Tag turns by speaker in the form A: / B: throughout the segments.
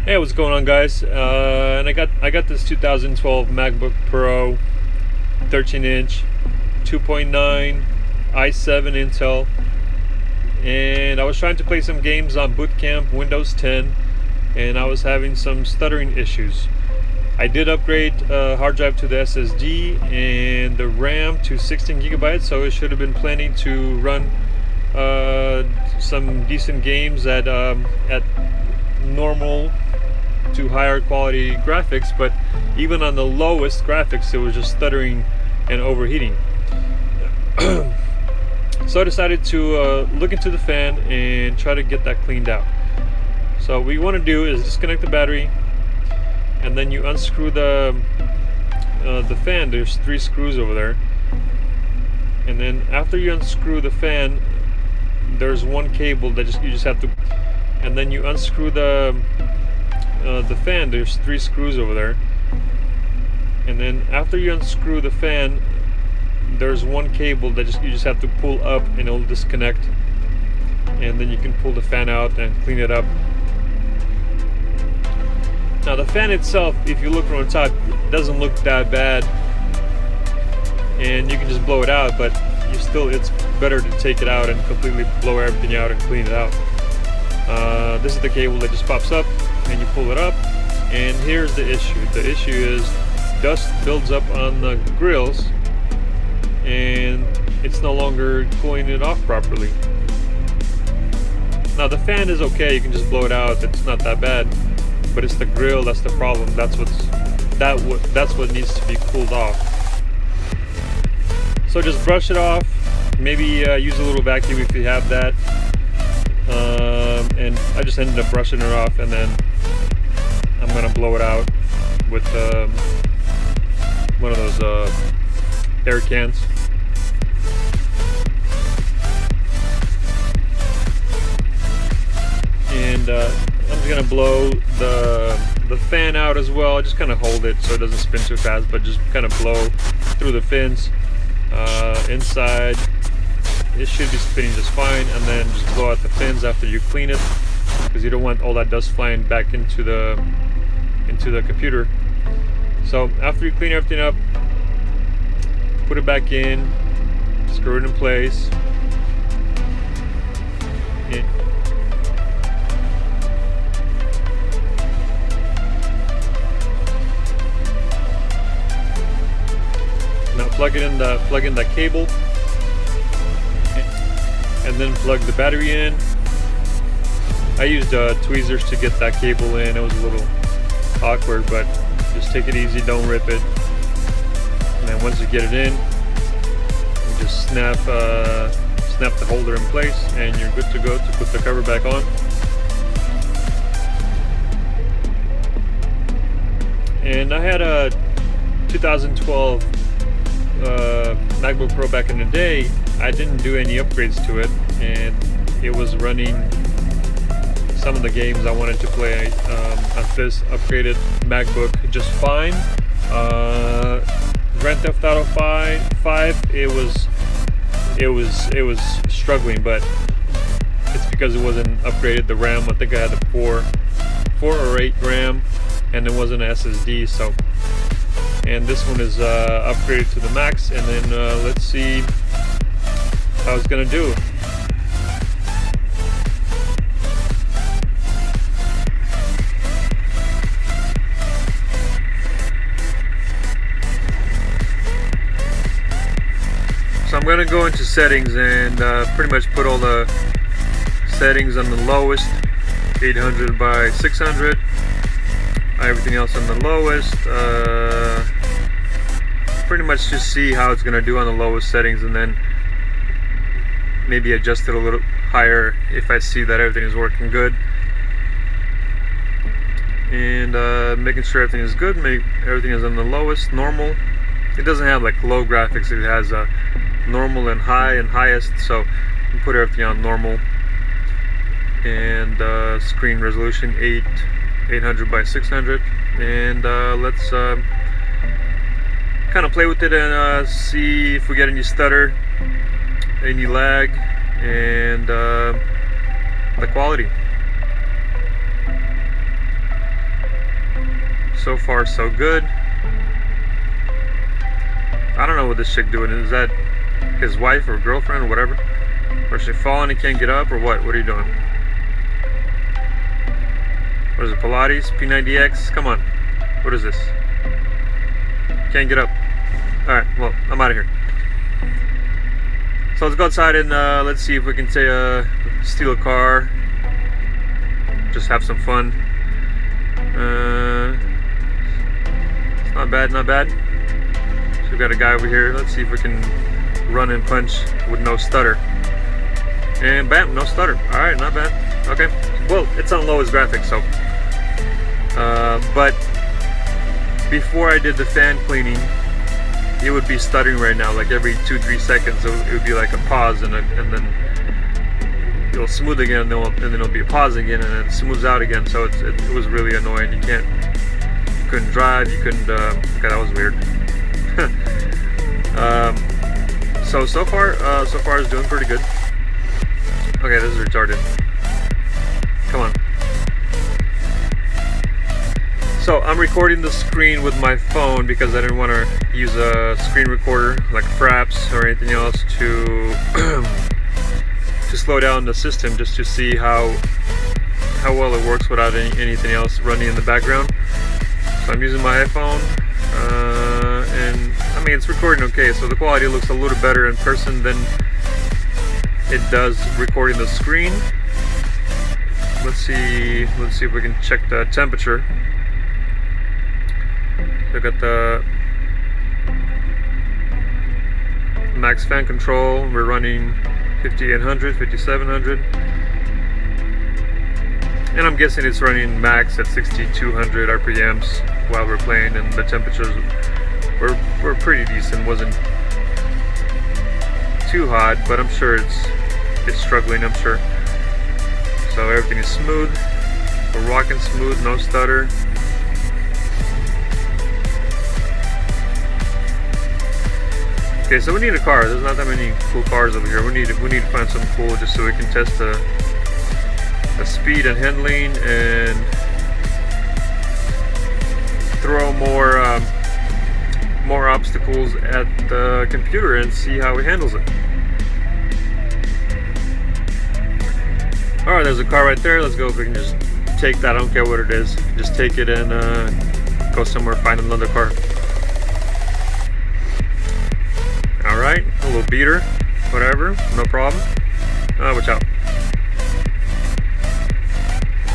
A: Hey, what's going on, guys? And I got this 2012 MacBook Pro 13-inch 2.9 i7 Intel, and I was trying to play some games on Boot Camp Windows 10, and I was having some stuttering issues. I did upgrade hard drive to the SSD and the RAM to 16 gigabytes, so it should have been plenty to run some decent games at normal to higher quality graphics. But even on the lowest graphics, it was just stuttering and overheating. So I decided to look into the fan and try to get that cleaned out. So what you want to do is disconnect the battery, and then you unscrew the fan. There's 3 screws over there, and then after you unscrew the fan, there's one cable that you just have to, and then you unscrew the fan. There's 3 screws over there, and then after you unscrew the fan, there's one cable that you just have to pull up, and it'll disconnect, and then you can pull the fan out and clean it up. Now the fan itself, if you look from the top, it doesn't look that bad, and you can just blow it out, but it's better to take it out and completely blow everything out and clean it out. This is the cable that just pops up, and you pull it up, and here's the issue. The issue is dust builds up on the grills, and it's no longer cooling it off properly. Now the fan is okay, you can just blow it out, it's not that bad, but it's the grill that's the problem. That's what needs to be cooled off. So just brush it off, maybe use a little vacuum if you have that. And I just ended up brushing it off, and then I'm gonna blow it out with one of those air cans. And I'm just gonna blow the fan out as well. Just kind of hold it so it doesn't spin too fast, but just kind of blow through the fins inside. It should be spinning just fine, and then just blow out the fins after you clean it, because you don't want all that dust flying back into the computer. So after you clean everything up, put it back in, screw it in place. Now plug in the cable, and then plug the battery in. I used tweezers to get that cable in. It was a little awkward, but just take it easy, don't rip it. And then once you get it in, you just snap the holder in place, and you're good to go to put the cover back on. And I had a 2012 MacBook Pro back in the day. I didn't do any upgrades to it, and it was running some of the games I wanted to play on this upgraded MacBook just fine. Grand Theft Auto 5, it was struggling, but it's because it wasn't upgraded. The RAM, I think I had the 4 or 8 RAM, and it wasn't an SSD. So, and this one is upgraded to the max, and then let's see how it's gonna do. So I'm gonna go into settings and pretty much put all the settings on the lowest, 800 by 600. Everything else on the lowest. Pretty much just see how it's gonna do on the lowest settings, and then maybe adjust it a little higher if I see that everything is working good. And making sure everything is good. Everything is on the lowest, normal. It doesn't have like low graphics. It has normal and high and highest. So you put everything on normal. And screen resolution 800 by 600. And let's kind of play with it and see if we get any stutter, any lag, and the quality. So far, so good. I don't know what this chick doing. Is that his wife or girlfriend or whatever? Or is she falling and can't get up, or what? What are you doing? What is it, Pilates? P90X? Come on. What is this? Can't get up. Alright, well, I'm out of here. So let's go outside and let's see if we can steal a car. Just have some fun. It's not bad, not bad. So we've got a guy over here. Let's see if we can run and punch with no stutter. And bam, no stutter. Alright, not bad. Okay. Well, it's on lowest graphics, so. But before I did the fan cleaning, it would be stuttering right now. Like every 2-3 seconds, it would be like a pause, and then it'll smooth again, and then it'll be a pause again, and then it smooths out again. So it was really annoying. You couldn't drive. You couldn't. God, that was weird. So far it's doing pretty good. Okay, this is retarded. Come on. So I'm recording the screen with my phone because I didn't want to use a screen recorder like Fraps or anything else to slow down the system, just to see how well it works without anything else running in the background. So I'm using my iPhone, and I mean, it's recording okay, so the quality looks a little better in person than it does recording the screen. Let's see if we can check the temperature. Look at the max fan control. We're running 5800, 5700, and I'm guessing it's running max at 6200 RPMs while we're playing, and the temperatures were pretty decent. Wasn't too hot, but I'm sure it's struggling, I'm sure. So everything is smooth. We're rocking smooth, no stutter. Okay, so we need a car. There's not that many cool cars over here. We need to find some cool, just so we can test the speed and handling, and throw more obstacles at the computer and see how it handles it. All right, there's a car right there. Let's go if we can just take that. I don't care what it is. Just take it and go somewhere, find another car. Alright, a little beater, whatever, no problem. Watch out.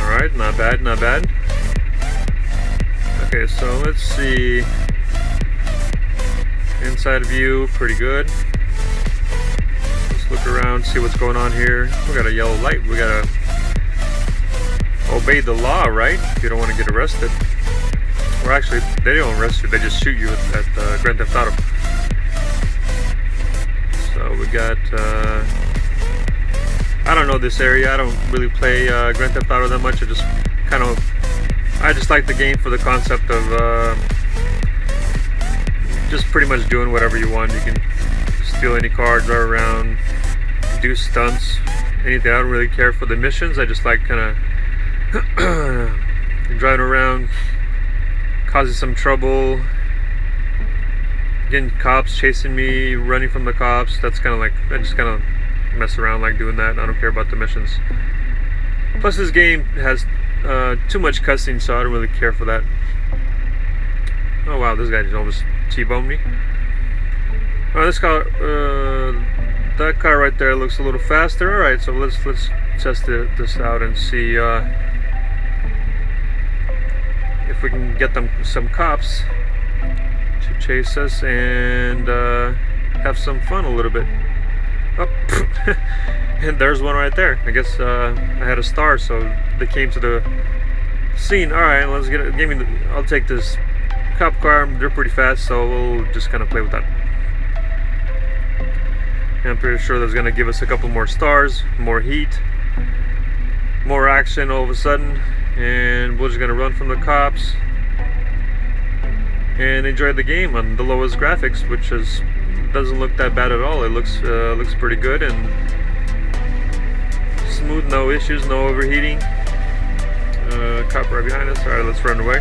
A: Alright, not bad, not bad. Okay, so let's see. Inside view, pretty good. Let's look around, see what's going on here. We got a yellow light. We gotta obey the law, right? If you don't want to get arrested. Or actually, they don't arrest you, they just shoot you at Grand Theft Auto. So we got, I don't know this area. I don't really play Grand Theft Auto that much. I just like the game for the concept of just pretty much doing whatever you want. You can steal any car, drive around, do stunts, anything. I don't really care for the missions. I just like kind of driving around, causing some trouble, getting cops chasing me, running from the cops. That's kind of like, I just kind of mess around like doing that. I don't care about the missions. Plus this game has too much cussing, so I don't really care for that. Oh wow, this guy just almost T-boned me. Alright, this car, that car right there looks a little faster. Alright, so let's test this out and see if we can get some cops to chase us and have some fun a little bit. Oh, and there's one right there. I guess I had a star, so they came to the scene. Alright, let's get it. I'll take this cop car. They're pretty fast, so we'll just kind of play with that. And I'm pretty sure that's going to give us a couple more stars, more heat, more action all of a sudden, and we're just going to run from the cops and enjoy the game on the lowest graphics, which doesn't look that bad at all. It looks pretty good and smooth, no issues, no overheating. Cop right behind us. Alright, let's run away.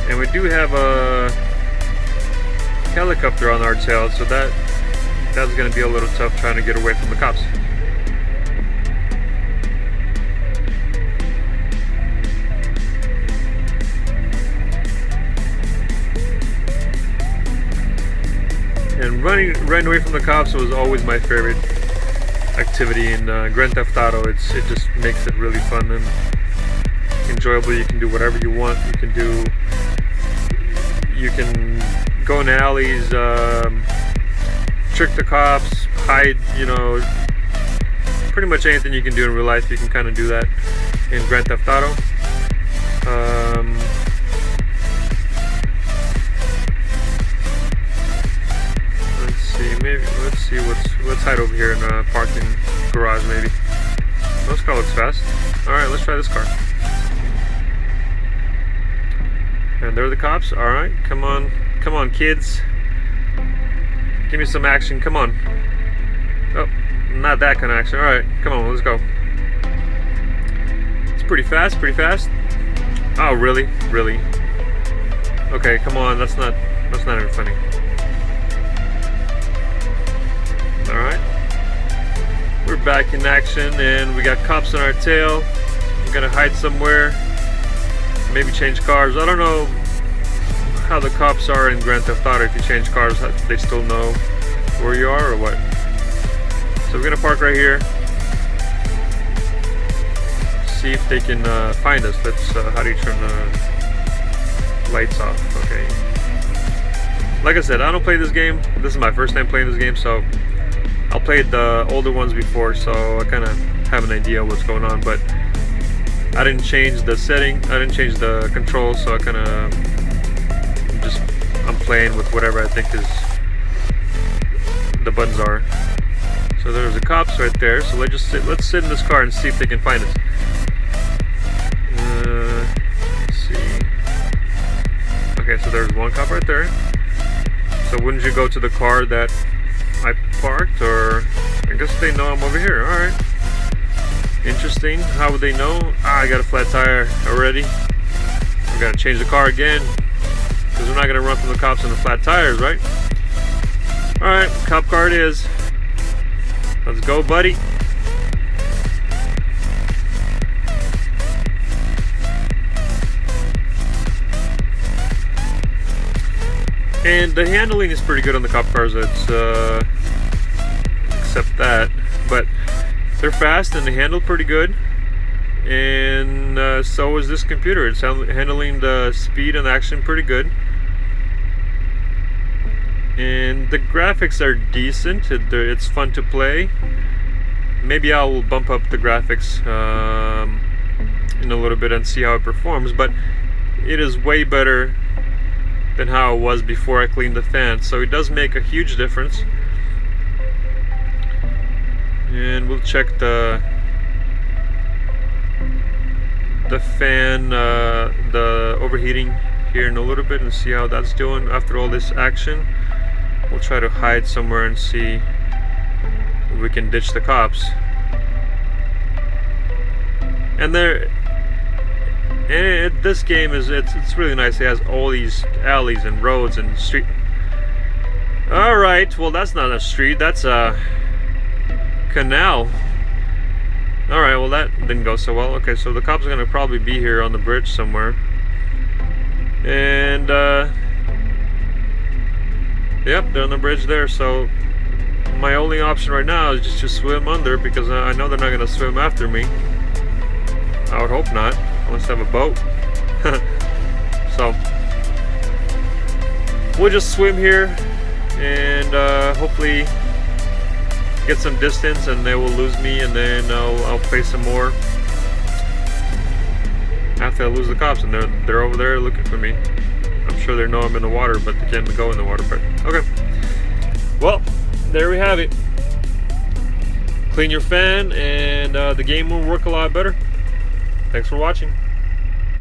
A: And we do have a helicopter on our tail, so that's going to be a little tough trying to get away from the cops. And running away from the cops was always my favorite activity in Grand Theft Auto. It just makes it really fun and enjoyable. You can do whatever you want. You can go in alleys, trick the cops, hide, pretty much anything you can do in real life, you can kind of do that in Grand Theft Auto. Let's see let's hide over here in a parking garage maybe. Oh, this car looks fast. Alright, let's try this car. And there are the cops. Alright, come on kids. Give me some action, come on. Oh, not that kind of action. Alright, come on, let's go. It's pretty fast. Oh, really? Okay, come on, that's not even funny. Alright, we're back in action and we got cops on our tail. We're gonna hide somewhere, maybe change cars. I don't know how the cops are in Grand Theft Auto. If you change cars, they still know where you are or what. So we're gonna park right here, see if they can find us. Let's how do you turn the lights off? Okay, like I said, I don't play this game. This is my first time playing this game, so I played the older ones before, so I kind of have an idea what's going on, but I didn't change the setting, I didn't change the controls, so I kind of I'm playing with whatever I think is the buttons are. So there's the cops right there, so let's sit in this car and see if they can find us. Let's see. Okay, so there's one cop right there. So wouldn't you go to the car that I parked, or I guess they know I'm over here. Alright. Interesting. How would they know? I got a flat tire already. We gotta change the car again, because we're not gonna run from the cops on the flat tires, right? Alright, cop car it is. Let's go, buddy. And the handling is pretty good on the cop cars. It's except that, but they're fast and they handle pretty good. And so is this computer. It's handling the speed and action pretty good. And the graphics are decent. It's fun to play. Maybe I'll bump up the graphics in a little bit and see how it performs. But it is way better than how it was before I cleaned the fan, so it does make a huge difference. And we'll check the fan, the overheating here in a little bit and see how that's doing after all this action. We'll try to hide somewhere and see if we can ditch the cops. And this game it's really nice. It has all these alleys and roads and street. All right, well that's not a street. That's a canal. All right, well that didn't go so well. Okay, so the cops are gonna probably be here on the bridge somewhere. And yep, they're on the bridge there. So my only option right now is just to swim under, because I know they're not gonna swim after me. I would hope not. Unless they have a boat. So we'll just swim here and hopefully get some distance, and they will lose me, and then I'll play some more after I lose the cops. And they're over there looking for me. I'm sure they know I'm in the water, but they can't go in the water. But okay. Well, there we have it. Clean your fan, and the game will work a lot better. Thanks for watching.